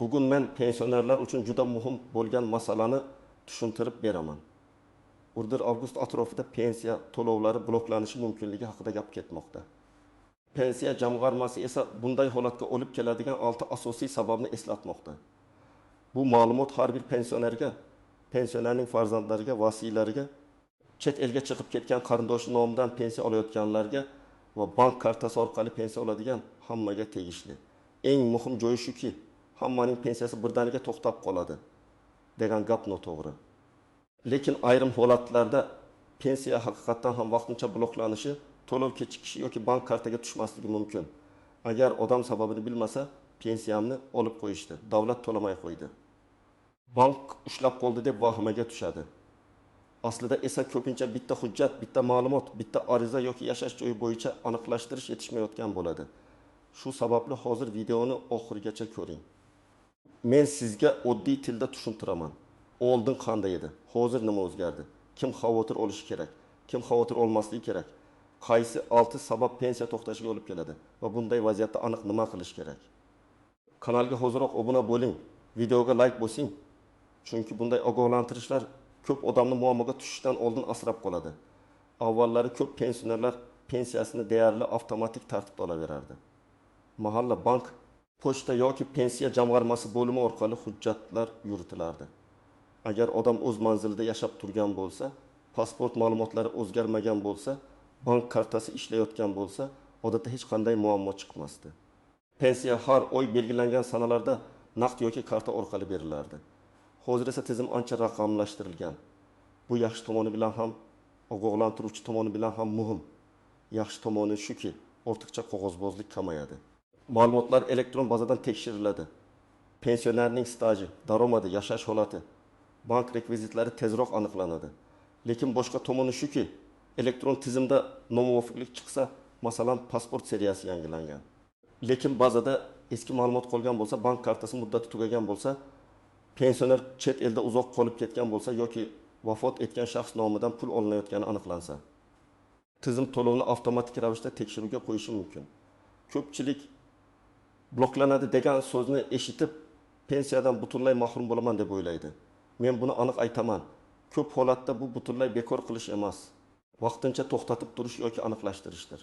Bugun men pensionerlar uchun juda muhim bo'lgan masalani tushuntirib beraman. Urdir avgust atrofida pensiya to'lovlari bloklanishi mumkinligi haqida gap ketmoqda. Pensiya jamg'armasi esa bunday holatga olib keladigan 6 asosiy sababni eslatmoqda. Bu ma'lumot har bir pensionerga, pensionerning farzandlariga, vasiylariga, chet elga chiqib ketgan qarindoshi nomidan pensiya olayotganlarga va bank kartasi orqali pensiya oladigan hammaga tegishli. Eng muhim joyi shuki, hammaning pensiyasi birdaniga to'xtab qoladi degan gap noto'g'ri. Lekin ayrim holatlarda pensiya haqiqatan ham vaqtincha bloklanishi, to'lov kechikishi yoki bank kartaga tushmasligi mumkin. Agar odam sababini bilmasa, pensiyamni olib qo'yishdi, davlat to'lamay qo'ydi. Bank ushlab qoldi deb vahimaga tushadi. Aslida esa ko'pincha bitta hujjat, bitta ma'lumot, bitta ariza yoki yashash joyi bo'yicha aniqlashtirish yetishmayotgan bo'ladi. Shu sababli hozir videoni oxirigacha ko'ring. Men sizga oddiy tilda tushuntiraman. Oldin qanday edi? Hozir nima o'zgardi? Kim xavotir olishi kerak? Kim xavotir olmasligi kerak? Qaysi 6 sabab pensiya to'xtashiga olib keladi va bunday vaziyatda aniq nima qilish kerak? Kanalga hoziroq obuna bo'ling, videoga like bosing. Chunki bunday ogohlantirishlar ko'p odamni muammoga tushishdan oldin asrab qoladi. Avvallari ko'p pensionerlar pensiyasini deyarli avtomatik tartibda olaverardi. Mahalla bank, pochta yoki pensiya jamg'armasi bo'limi orqali hujjatlar yuritilardi. Agar odam o'z manzilida yashab turgan bo'lsa, pasport ma'lumotlari o'zgarmagan bo'lsa, bank kartasi ishlayotgan bo'lsa, odatda hech qanday muammo chiqmasdi. Pensiya har oy belgilangan sanalarda naqd yoki karta orqali berilardi. Hozir esa tizim ancha raqamlashtirilgan. Bu yaxshi tomoni bilan ham, ogohlantiruvchi tomoni bilan ham muhim. Yaxshi tomoni shuki, ortiqcha qog'ozbozlik kamayadi. Ma'lumotlar elektron bazadan tekshiriladi. Pensionerning staji, daromadi, yashash holati, bank rekvizitlari tezroq aniqlanadi. Lekin boshqa tomoni shuki, elektron tizimda nomuvofiqlik chiqsa, masalan, pasport seriyasi yangilangan. Lekin bazada eski ma'lumot qolgan bo'lsa, bank kartasi muddati tugagan bo'lsa, pensioner chet elda uzoq qolib ketgan bo'lsa yoki vafot etgan shaxs nomidan pul olinayotgani aniqlansa, tizim to'lovni avtomatik ravishda tekshiruvga qo'yishi mumkin. Ko'pchilik bloklanadi degan so'zni eshitib, pensiyadan butunlay mahrum bo'laman deb o'ylaydi. Men buni aniq aytaman. Ko'p holatda bu butunlay bekor qilish emas, vaqtincha to'xtatib turish yoki aniqlashtirishdir.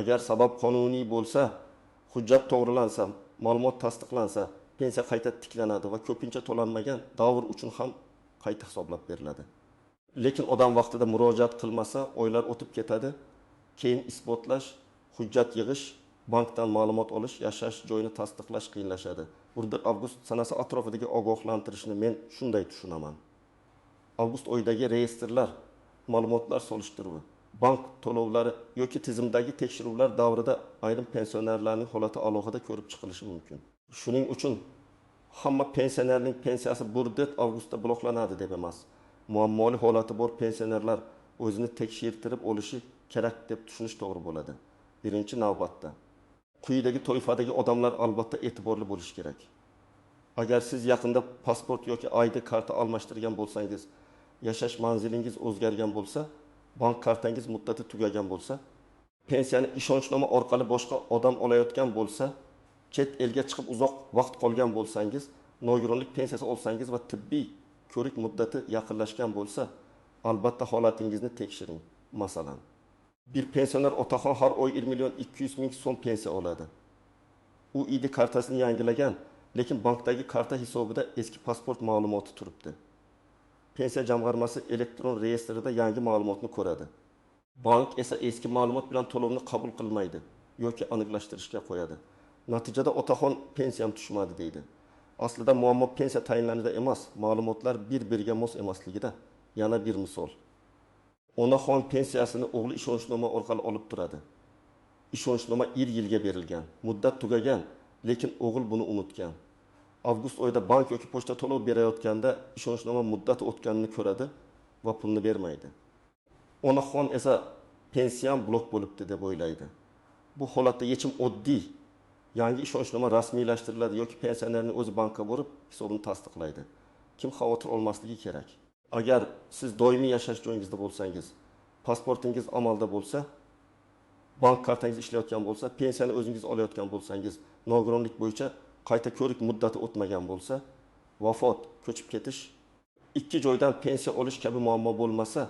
Agar sabab qonuniy bo'lsa, hujjat to'g'rilansa, ma'lumot tasdiqlansa, pensiya qayta tiklanadi va ko'pincha to'lanmagan davr uchun ham qayta hisoblab beriladi. Lekin odam vaqtida murojaat qilmasa, oylar o'tib ketadi. Keyin isbotlash, hujjat yig'ish, bankdan ma'lumot olish, yashash joyini tasdiqlash qiyinlashadi. Burada avgust sanasi atrofidagi ogohlantirishni men shunday tushunaman. Avgust oyidagi reyestrlar, ma'lumotlar solishtiruvi, bank to'lovlari yoki tizimdagi tekshiruvlar davrida ayrim pensionerlarning holati alohida ko'rib chiqilishi mumkin. Shuning uchun hamma pensionerning pensiyasi burdet avgustda bloklanadi deb emas. Muammoli holati bor pensionerlar o'zini tekshirtirib olishi kerak deb tushunish to'g'ri bo'ladi. Birinchi navbatda quyidagi toifadagi odamlar albatta e'tiborli bo'lish kerak. Agar siz yaqinda pasport yoki ID karta almashtirgan bo'lsangiz, yashash manzilingiz o'zgargan bo'lsa, bank kartangiz muddati tugagan bo'lsa, pensiyani ishonchnoma orqali boshqa odam olayotgan bo'lsa, chet elga chiqib uzoq vaqt qolgan bo'lsangiz, nogironlik pensiyasi olsangiz va tibbiy ko'rik muddati yaqinlashgan bo'lsa, albatta holatingizni tekshiring. Masalan, bir pensioner otaxon har oy 1.200.000 so'm pensiya oladi. U ID kartasini yangilagan, lekin bankdagi karta hisobida eski pasport ma'lumoti turibdi. Pensiya jamg'armasi elektron reyestrida yangi ma'lumotni ko'radi. Bank esa eski ma'lumot bilan to'lovni qabul qilmaydi yoki aniqlashtirishga qo'yadi. Natijada otaxon pensiyam tushmadi deydi. Aslida muammo pensiya tayinlanishida emas, ma'lumotlar bir-biriga mos emasligida. Yana bir misol. Onaxon pensiyasini o'g'li ishonchnoma orqali olib turadi. Ishonchnoma 1 yilga berilgan, muddat tugagan, lekin o'g'il buni unutgan. Avgust oyida bank yoki pochta to'lov berayotganda ishonchnoma muddati o'tganini ko'radi va pulni bermaydi. Onaxon esa pensiyam blok bo'libdi deb o'ylaydi. Bu holatda yechim oddiy. Yangi ishonchnoma rasmiylashtiriladi yoki pensionerning o'zi bankka borib hisobini tasdiqlaydi. Kim xavotir olmasligi kerak. Agar siz doimiy yashash joyingizda bo'lsangiz, pasportingiz amalda bo'lsa, bank kartangiz ishlayotgan bo'lsa, pensiyani o'zingiz olayotgan bo'lsangiz, nogironlik bo'yicha qayta ko'rik muddati o'tmagan bo'lsa, vafot, ko'chib ketish, ikki joydan pensiya olish kabi muammo bo'lmasa,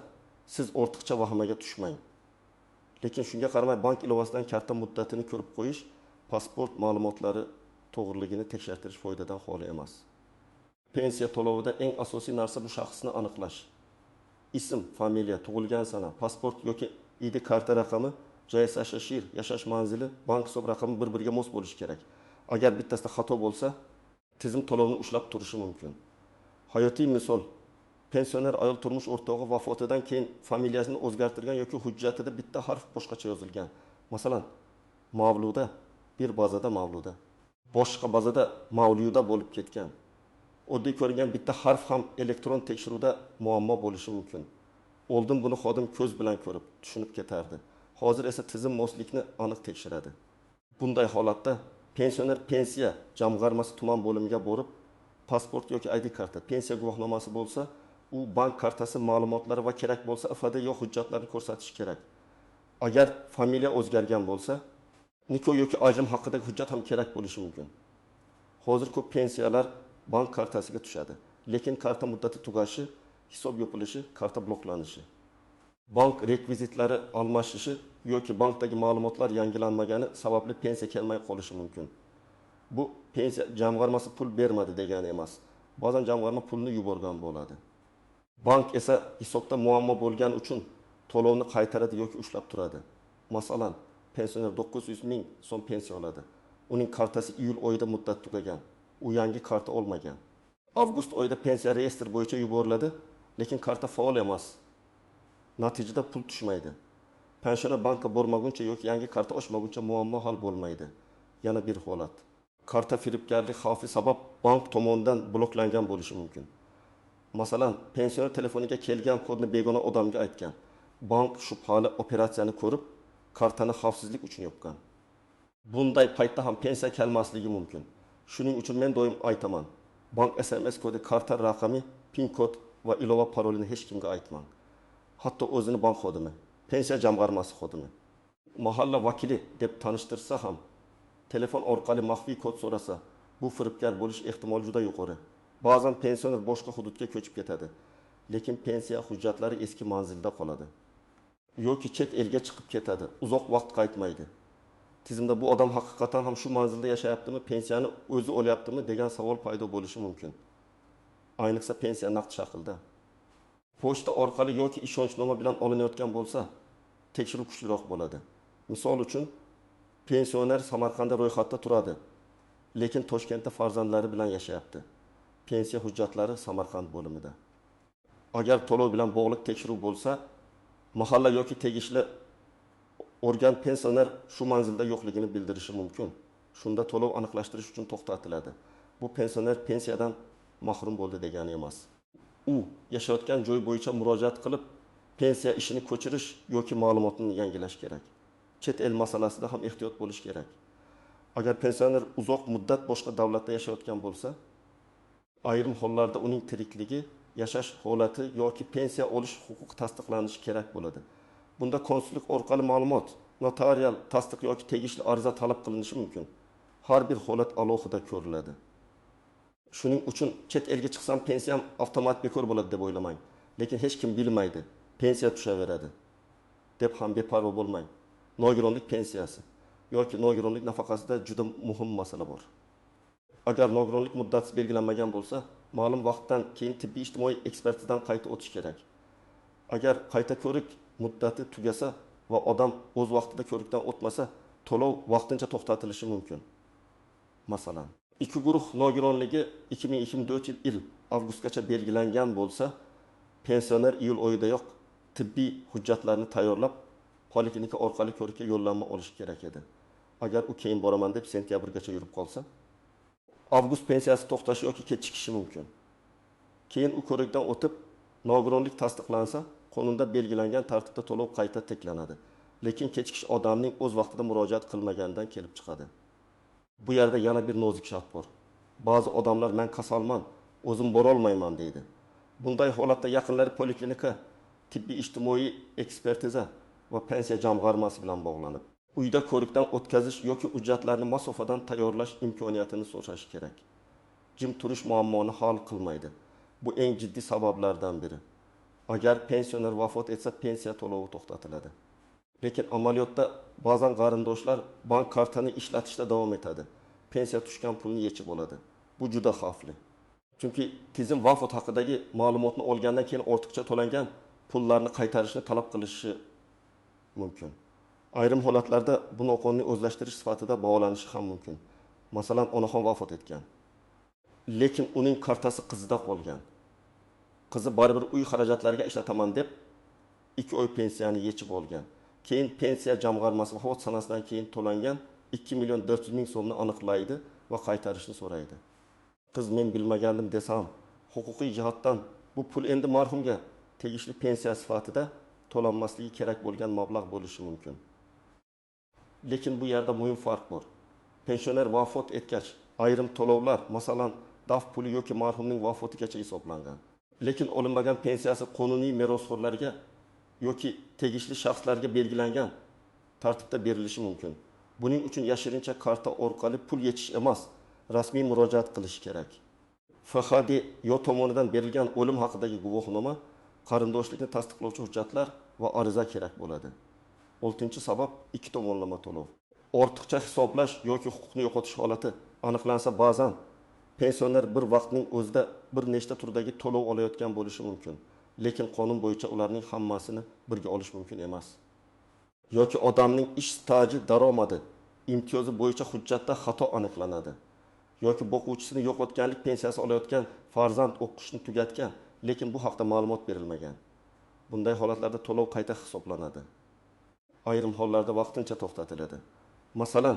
siz ortiqcha vahimaga tushmang. Lekin shunga qaramay bank ilovasidan karta muddatini ko'rib qo'yish, pasport ma'lumotlari to'g'riligini tekshirtirish foydadan xoli emas. Pensiya to'lovida eng asosiy narsa bu shaxsni aniqlash. Ism, familiya, tug'ilgan sana, pasport yoki ID karta raqami, joy yashash manzili, bank hisob raqami bir-biriga mos bo'lishi kerak. Agar bittasida xato bo'lsa, tizim to'lovni ushlab turishi mumkin. Hayotiy misol, pensioner ayol turmush o'rtog'i vafotidan keyin familiyasini o'zgartirgan yoki hujjatida bitta harf boshqacha yozilgan. Masalan, Mavluda bir bazada Mavluda, boshqa bazada Mavluda bo'lib ketgan. Oddiy ko'ringan bitta harf ham elektron tekshiruvda muammo bo'lishi mumkin. Oldin buni xodim ko'z bilan ko'rib, tushunib ketardi. Hozir esa tizim moslikni aniq tekshiradi. Bunday holatda pensioner pensiya jamg'armasi tuman bo'limiga borib, pasport yoki ID karta, pensiya guvohnomasi bo'lsa, u bank kartasi ma'lumotlari va kerak bo'lsa ifode yo'q hujjatlarni ko'rsatish kerak. Agar familiya o'zgargan bo'lsa, nikoh yoki ajrim haqidagi hujjat ham kerak bo'lishi mumkin. Hozir ko'p pensiyalar bank kartasiga tushadi, lekin karta muddati tugashi, hisob yopilishi, karta bloklanishi, bank rekvizitlari almashishi yoki bankdagi ma'lumotlar yangilanmagani sababli pensiya kelmay qolishi mumkin. Bu pensiya jamg'armasi pul bermadi degani emas. Ba'zan jamg'arma pulni yuborgan bo'ladi. Bank esa hisobda muammo bo'lgani uchun to'lovni qaytaradi yoki ushlab turadi. Masalan, pensioner 900 ming so'm pensiya oladi. Uning kartasi iyul oyida muddat tugagan. U yangi karta olmagan. Avgust oyida pensiya reyestr bo'yicha yuboriladi, lekin karta faol emas. Natijada pul tushmaydi. Pensioner bankka bormaguncha yoki yangi karta ochmaguncha muammo hal bo'lmaydi. Yana bir holat. Karta firibgarlik xavfi sabab bank tomonidan bloklangan bo'lishi mumkin. Masalan, pensioner telefoniga kelgan kodni begona odamga aytgan. Bank shubhali operatsiyani ko'rib, kartani xavfsizlik uchun yopgan. Bunday paytda ham pensiya kelmasligi mumkin. Shuning uchun men doim aytaman. Bank SMS kodi, karta raqami, PIN kod va ilova parolini hech kimga aytmang. Hatto o'zini bank xodimi, pensiya jamg'armasi xodimi, mahalla vakili deb tanishtirsa ham, telefon orqali maxfiy kod so'rasa, bu firibgar bo'lish ehtimoli juda yuqori. Ba'zan pensioner boshqa hududga ko'chib ketadi, lekin pensiya hujjatlari eski manzilda qoladi. Yoki chet elga chiqib ketadi, uzoq vaqt qaytmaydi. Tizimda bu odam haqiqatan ham shu manzilda yashayaptimi, pensiyani o'zi olyaptimi degan savol paydo bo'lishi mumkin. Ayniqsa pensiya naqd shaklda. Pochta orqali yoki ishonchnoma bilan olinayotgan bo'lsa, tekshiruv kuchliroq bo'ladi. Misol uchun, pensioner Samarqandda ro'yxatda turadi, lekin Toshkentda farzandlari bilan yashayapti. Pensiya hujjatlari Samarqand bo'limida. Agar to'lov bilan bog'liq tekshiruv bo'lsa, mahalla yoki tegishli organ pensioner shu manzilda yo'qligini bildirishi mumkin. Shunda to'lov aniqlashtirish uchun to'xtatiladi. Bu pensioner pensiyadan mahrum bo'ldi degani emas. U yashayotgan joy bo'yicha murojaat qilib, pensiya ishini ko'chirish yoki ma'lumotni yangilash kerak. Chet el masalasida ham ehtiyot bo'lish kerak. Agar pensioner uzoq muddat boshqa davlatda yashayotgan bo'lsa, ayrim hollarda uning tirikligi, yashash holati yoki pensiya olish huquqi tasdiqlanishi kerak bo'ladi. Bunda konsullik orqali ma'lumot, notarial tasdiq yoki tegishli ariza talab qilinishi mumkin. Har bir holat alohida ko'riladi. Shuning uchun chet elga chiqsam pensiyam avtomat bekor bo'ladi deb o'ylamang. Lekin hech kim bilmaydi, pensiya tushaveradi deb ham beparvo bo'lmang. Nogironlik pensiyasi yoki nogironlik nafaqasida juda muhim masala bor. Agar nogironlik muddati belgilanmagan bo'lsa, ma'lum vaqtdan keyin tibbiy ijtimoiy ekspertizadan qayta o'tish kerak. Agar qayta ko'rik muddati tugasa va odam o'z vaqtida ko'rikdan o'tmasa, to'lov vaqtincha to'xtatilishi mumkin. Masalan, ikki guruh nogironligi 2024 yil avgustgacha belgilangan bo'lsa, pensioner iyul oyidayoq tibbiy hujjatlarni tayyorlab, poliklinika orqali ko'rikka yo'llanma olishi kerak edi. Agar u keyin boraman deb sentyabrgacha yurib qolsa, avgust pensiyasi to'xtashi yoki kechikishi mumkin. Keyin u ko'rikdan o'tib, nogironlik tasdiqlansa, qonunda belgilangan tartibda to'lov qayta tiklanadi. Lekin kechikish odamning o'z vaqtida murojaat qilmaganidan kelib chiqadi. Bu yerda yana bir nozik shart bor. Ba'zi odamlar men kasalman, o'zim bora olmayman deydi. Bunday holatda yaqinlari poliklinika, tibbiy ijtimoiy ekspertiza va pensiya jamg'armasi bilan bog'lanib, Uyda ko'rikdan o'tkazish yoki hujjatlarni masofadan tayyorlash imkoniyatini so'rash kerak. Jim turish muammoni hal qilmaydi. Bu eng jiddiy sabablardan biri. Agar pensioner vafot etsa, pensiya to'lovi to'xtatiladi. Lekin amaliyotda ba'zan qarindoshlar bank kartani ishlatishda davom etadi. Pensiya tushgan pulni yechib oladi. Bu juda xavfli. Chunki tizim vafot haqidagi ma'lumotni olgandan keyin ortiqcha to'langan pullarni qaytarishni talab qilishi mumkin. Ayrim holatlarda bu noqonuniy o'zlashtirish sifatida bog'lanishi ham mumkin. Masalan, onaxon vafot etgan. Lekin uning kartasi qizida qolgan. Qizi baribir uy xarajatlariga ishlataman deb 2 oy pensiyani yechib olgan. Keyin pensiya jamg'armasi vafot sanasidan keyin to'langan 2.400.000 so'mni aniqlaydi va qaytarishni so'raydi. Qiz men bilmagandim desam, huquqiy jihatdan bu pul endi marhumga tegishli pensiya sifatida to'lanmasligi kerak bo'lgan mablag' bo'lishi mumkin. Lekin bu yerda muhim farq bor. Pensioner vafot etgach, ayrim to'lovlar, masalan, daf puli yoki marhumning vafotigacha hisoblangan. Lekin olinmagan pensiyasi qonuniy merosxo'rlarga yoki tegishli shaxslarga belgilangan tartibda berilishi mumkin. Buning uchun yashirincha karta orqali pul yechish emas, rasmiy murojaat qilish kerak. FHD yo tomonidan berilgan o'lim haqidagi guvohnoma, qarindoshlikni tasdiqlovchi hujjatlar va ariza kerak bo'ladi. 6-sabab ikki tomonlama to'lov. Ortiqcha hisoblash yoki huquqni yo'qotish holati aniqlansa, ba'zan pensioner bir vaqtning o'zida bir nechta turdagi to'lov olayotgan bo'lishi mumkin. Lekin qonun bo'yicha ularning hammasini birga olish mumkin emas. Yoki odamning ish staji, daromadi, imtiyozi bo'yicha hujjatda xato aniqlanadi. Yoki o'quvchisini yo'qotganlik pensiyasi olayotgan farzand o'qishni tugatgan, lekin bu haqda ma'lumot berilmagan. Bunday holatlarda to'lov qayta hisoblanadi. Ayrim hollarda vaqtincha to'xtatiladi. Masalan,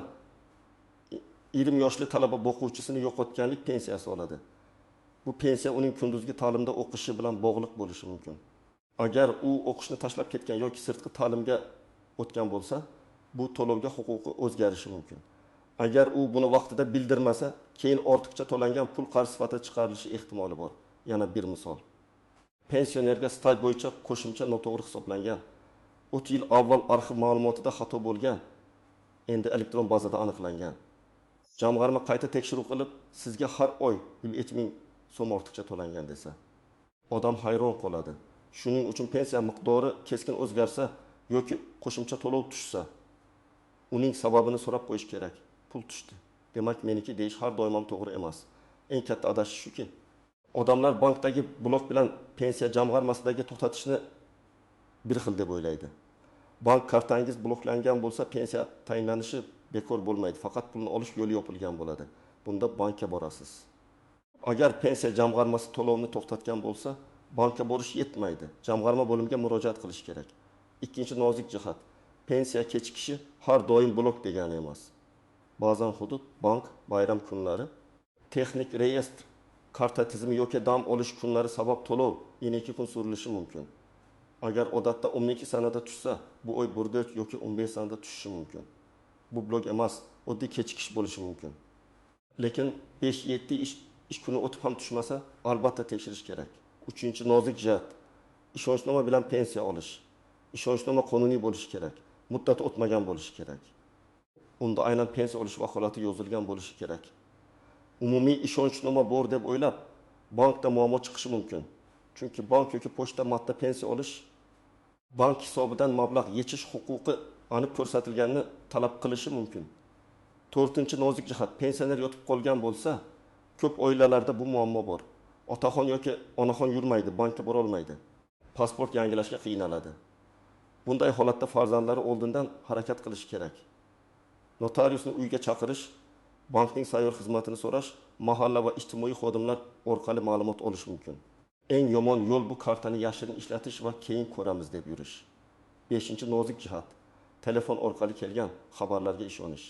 20 yoshli talaba o'quvchisini yo'qotganlik pensiyasi oladi. Bu pensiya uning kunduzgi ta'limda o'qishi bilan bog'liq bo'lishi mumkin. Agar u o'qishni tashlab ketgan yoki sirtqi ta'limga o'tgan bo'lsa, bu to'lovga huquqi o'zgarishi mumkin. Agar u buni vaqtida bildirmasa, keyin ortiqcha to'langan pul qarz sifatida chiqarilishi ehtimoli bor. Yana bir misol. Pensionerga staj bo'yicha qo'shimcha noto'g'ri hisoblangan. 30 yil avval arxiv ma'lumotida xato bo'lgan. Endi elektron bazada aniqlangan. Jamg'arma qayta tekshiruv qilib, sizga har oy 100.000 so'm ortiqcha to'langan desa, odam hayron qoladi. Shuning uchun pensiya miqdori keskin o'zgarsa yoki qo'shimcha to'lov tushsa, uning sababini so'rab qo'yish kerak. Pul tushdi. Demak, meniki deyish har doim ham to'g'ri emas. Eng katta adashish shuki, odamlar bankdagi blok bilan pensiya jamg'armasidagi to'xtatishni bir xil deb o'ylaydi. Bank kartangiz bloklangan bo'lsa, pensiya tayinlanishi bekor bo'lmaydi. Faqat pulni olish yo'li yopilgan bo'ladi. Bunda bankka borasiz. Agar pensiya jamg'armasi to'lovni to'xtatgan bo'lsa, bankka borish yetmaydi. Jamg'arma bo'limiga murojaat qilish kerak. Ikkinchi nozik jihat, pensiya kechikishi har doim blok degani emas. Ba'zan hudud, bank, bayram kunlari, texnik reyestr, karta tizimi yoki dam olish kunlari sabab to'lov 2 kun surilishi mumkin. Agar odatda 12 sanada tushsa, bu oy 14 yoki 15 sanada tushishi mumkin. Bu blok emas, oddiy kechikish bo'lishi mumkin. Lekin 5-7 ish kuni o'tib ham tushmasa, albatta tekshirish kerak. 3-nozik jihat, ishonchnoma bilan pensiya olish. Ishonchnoma qonuniy bo'lishi kerak. Muddati o'tmagan bo'lishi kerak. Unda aynan pensiya olish vakolati yozilgan bo'lishi kerak. Umumiy ishonchnoma bor deb o'ylab, bankda muammo chiqishi mumkin. Chunki bank yoki pochta marta pensiya olish, bank hisobidan mablag' yechish huquqi aniq ko'rsatilganini talab qilishi mumkin. 4-nozik jihat, pensioner yotib qolgan bo'lsa, ko'p oilalarda bu muammo bor. Otaxon yoki onaxon yurmaydi, bankka bora olmaydi. Pasport yangilashga qiynaladi. Bunday holatda farzandlari oldindan harakat qilish kerak. Notariusni uyga chaqirish, bankning sayyor xizmatini so'rash, mahalla va ijtimoiy xodimlar orqali ma'lumot olish mumkin. Eng yomon yo'l bu kartani yashirin ishlatish va keyin ko'ramiz deb yurish. 5-nozik jihat, telefon orqali kelgan xabarlarga ishonish.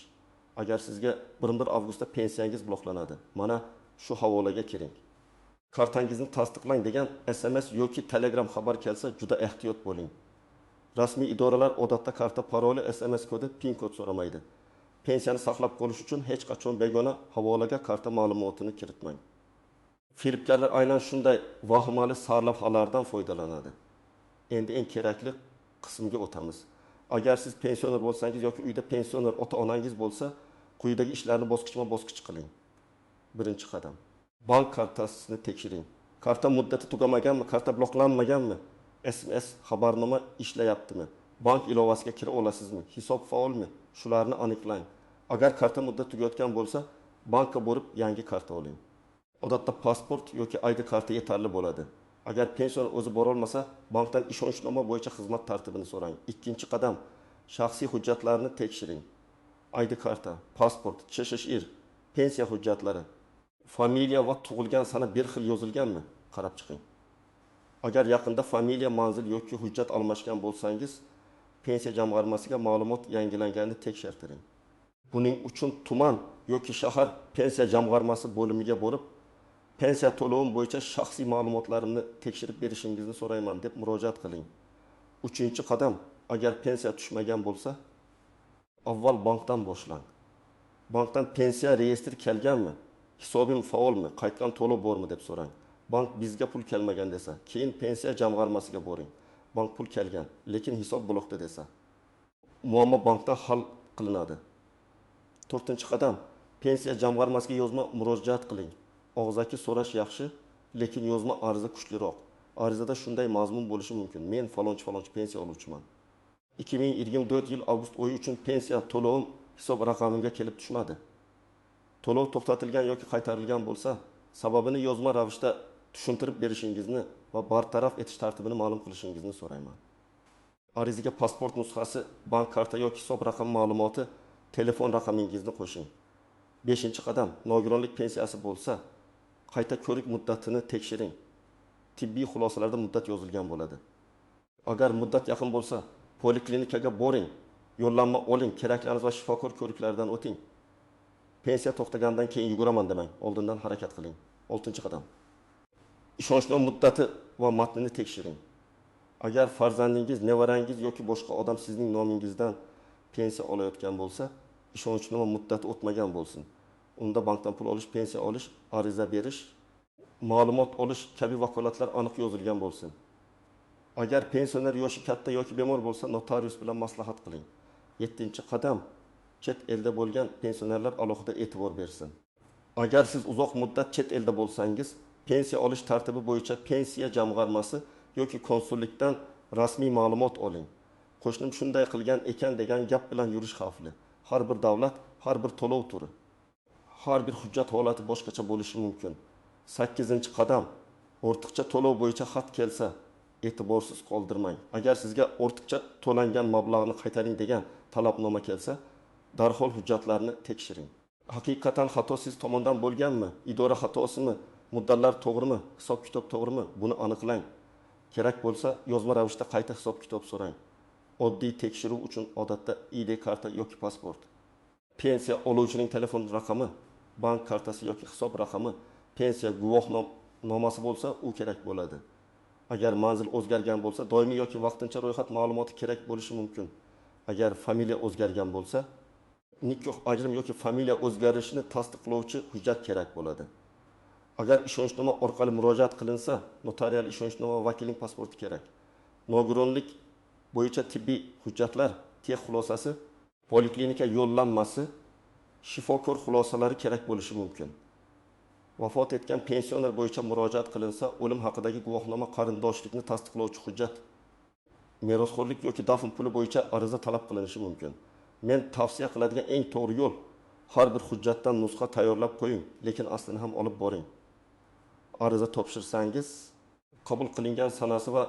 Agar sizga 1 avgustda pensiyangiz bloklanadi, mana shu havolaga kiring. Kartangizni tasdiqlang degan SMS yoki Telegram xabar kelsa, juda ehtiyot bo'ling. Rasmiy idoralar odatda karta paroli, SMS kodi, PIN kod so'ramaydi. Pensiyani saqlab qolish uchun hech qachon begona havolaga karta ma'lumotini kiritmang. Firibgarlar aynan shunday vahimali sarlavhalardan foydalanadi. Endi eng kerakli qismga o'tamiz. Agar siz pensioner bo'lsangiz yoki uyda pensioner ota-onangiz bo'lsa, quyidagi ishlarni bosqichma-bosqich qiling. Birinchi qadam. Bank kartasini tekshiring. Karta muddati tugamaganmi, karta bloklanmaganmi? SMS xabarnoma ishlayaptimi? Bank ilovasiga kira olasizmi? Hisob faolmi? Shularni aniqlang. Agar karta muddati tugayotgan bo'lsa, bankka borib yangi karta oling. Odatda pasport yoki ID karta yetarli bo'ladi. Agar pensioner o'zi bora olmasa, bankdan ishonchnoma bo'yicha xizmat tartibini so'rang. Ikkinchi qadam, shaxsiy hujjatlarni tekshiring. ID karta, pasport, CSHR, pensiya hujjatlari, familiya va tug'ilgan sana bir xil yozilganmi? Qarab chiqing. Agar yaqinda familiya, manzil yoki hujjat almashgan bo'lsangiz, pensiya jamg'armasiga ma'lumot yangilanganini tekshirtiring. Buning uchun tuman yoki shahar pensiya jamg'armasi bo'limiga borib, pensiya to'lovim bo'yicha shaxsiy ma'lumotlarimni tekshirib berishingizni so'rayman deb murojaat qiling. Uchinchi qadam, agar pensiya tushmagan bo'lsa, avval bankdan boshlang. Bankdan pensiya reyestri kelganmi? Hisobim faolmi? Qaytgan to'lov bormi deb so'rang. Bank bizga pul kelmagan desa, keyin pensiya jamg'armasiga boring. Bank pul kelgan, lekin hisob blokda desa, muammo bankda hal qilinadi. To'rtinchi qadam, pensiya jamg'armasiga yozma murojaat qiling. Og'zaki so'rash yaxshi, lekin yozma ariza kuchliroq. Arizada shunday mazmun bo'lishi mumkin: men falonchi pensiya oluvchiman. 2024 yil avgust oyi uchun pensiya to'lovim hisob raqamimga kelib tushmadi. To'lov to'xtatilgan yoki qaytarilgan bo'lsa, sababini yozma ravishda tushuntirib berishingizni va bartaraf etish tartibini ma'lum qilishingizni so'rayman. Arizaga pasport nusxasi, bank karta yoki hisob raqam ma'lumoti, telefon raqamingizni qo'shing. 5-qadam, nogironlik pensiyasi bo'lsa, qayta ko'rik muddatini tekshiring. Tibbiy xulosalarda muddat yozilgan bo'ladi. Agar muddat yaqin bo'lsa, poliklinikaga boring, yo'llanma oling, keraklariniz va shifokor ko'riklaridan o'ting. Pensiya to'xtagandan keyin yuguraman demang, oldindan harakat qiling. 6-qadam. Ishonchnoma muddati va matnini tekshiring. Agar farzandingiz, nevarangiz yoki boshqa odam sizning nomingizdan pensiya olayotgan bo'lsa, ishonchnoma muddati o'tmagan bo'lsin. Unda bankdan pul olish, pensiya olish, ariza berish, ma'lumot olish kabi vakolatlar aniq yozilgan bo'lsin. Agar pensioner yoshi katta yoki bemor bo'lsa, notarius bilan maslahat qiling. 7-qadam, chet elda bo'lgan pensionerlar alohida e'tibor bersin. Agar siz uzoq muddat chet elda bo'lsangiz, pensiya olish tartibi bo'yicha pensiya jamg'armasi yoki konsullikdan rasmiy ma'lumot oling. Qo'shnim shunday qilgan ekan degan gap bilan yurish xavfli. Har bir davlat, har bir to'lov turi, har bir hujjat holati boshqacha bo'lishi mumkin. 8-qadam, ortiqcha to'lov bo'yicha xat kelsa, e'tiborsiz qoldirmang. Agar sizga ortiqcha to'langan mablag'ni qaytaring degan talabnoma kelsa, darhol hujjatlarni tekshiring. Haqiqatan xato siz tomondan bo'lganmi? Idora xatosimi? Muddatlar to'g'rimi? Hisob-kitob to'g'rimi? Buni aniqlang. Kerak bo'lsa, yozma ravishda qayta hisob-kitob so'rang. Oddiy tekshiruv uchun odatda ID karta yoki pasport, pensiya oluvchining telefon raqami, bank kartasi yoki hisob raqami, pensiya guvohnomasi bo'lsa, u kerak bo'ladi. Agar manzil o'zgargan bo'lsa, doimiy yoki vaqtincha ro'yxat ma'lumoti kerak bo'lishi mumkin. Agar familiya o'zgargan bo'lsa, nikoh ajrim yoki familiya o'zgarishini tasdiqlovchi hujjat kerak bo'ladi. Agar ishonchnoma orqali murojaat qilinsa, notarial ishonchnoma va vakilning pasporti kerak. Nogironlik bo'yicha tibbiy hujjatlar, test xulosasi, poliklinika yo'llanmasi, shifokor xulosalari kerak bo'lishi mumkin. Vafot etgan pensioner bo'yicha murojaat qilinsa, o'lim haqidagi guvohnoma, qarindoshlikni tasdiqlovchi hujjat, merosxo'rlik yoki dafn puli bo'yicha ariza talab qilinishi mumkin. Men tavsiya qiladigan eng to'g'ri yo'l, har bir hujjatdan nusxa tayyorlab qo'ying, lekin aslini ham olib boring. Ariza topshirsangiz, qabul qilingan sanasi va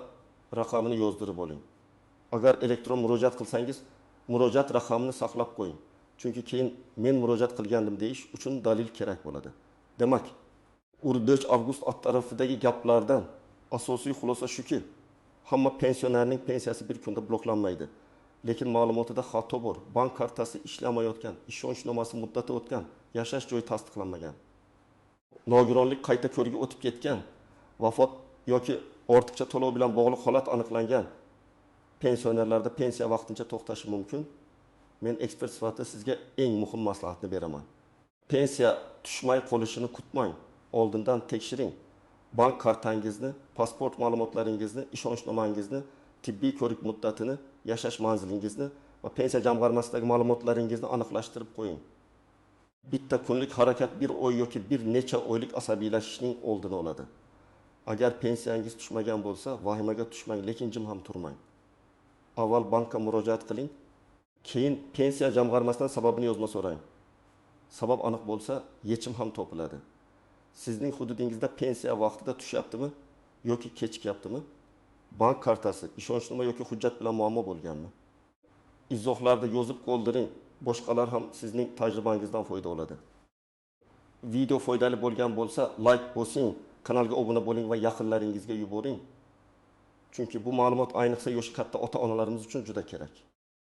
raqamini yozdirib oling. Agar elektron murojaat qilsangiz, murojaat raqamini saqlab qo'ying. Chunki keyin men murojaat qilgandim deyish uchun dalil kerak bo'ladi. Demak, 4 avgust tarafidagi gaplardan asosiy xulosa shuki, hamma pensionerning pensiyasi bir kunda bloklanmaydi. Lekin ma'lumotida xato bor, bank kartasi ishlamayotgan, ishonchnomasi muddati o'tgan, yashash joyi tasdiqlanmagan, nogironlik qayta ko'rigi o'tib ketgan, vafot yoki ortiqcha to'lov bilan bog'liq holat aniqlangan pensionerlarda pensiya vaqtincha to'xtashi mumkin. Men ekspert sifatida sizga eng muhim maslahatni beraman. Pensiya tushmay qolishini kutmang, oldindan tekshiring. Bank kartangizni, pasport ma'lumotlaringizni, ishonchnomangizni, tibbiy ko'rik muddatini yashash manzilingizni va pensiya jamg'armasidagi ma'lumotlaringizni aniqlashtirib qo'ying. Bitta kunlik harakat bir oy yoki bir necha oylik asabiylashishning oldini oladi. Agar pensiyangiz tushmagan bo'lsa, vahimaga tushmang, lekin jim ham turmang. Avval bankka murojaat qiling, keyin pensiya jamg'armasidan sababini yozma so'rang. Sabab aniq bo'lsa, yechim ham topiladi. Sizning hududingizda pensiya vaqtida tushyaptimi yoki kechikyaptimi? Bank kartasi, ishonchnoma yoki hujjat bilan muammo bo'lganmi? Izohlarni yozib qoldiring. Boshqalar ham sizning tajribangizdan foyda oladi. Video foydali bo'lgan bo'lsa, like bosing, kanalga obuna bo'ling va yaqinlaringizga yuboring. Chunki bu ma'lumot ayniqsa yoshi katta ota-onalarimiz uchun juda kerak.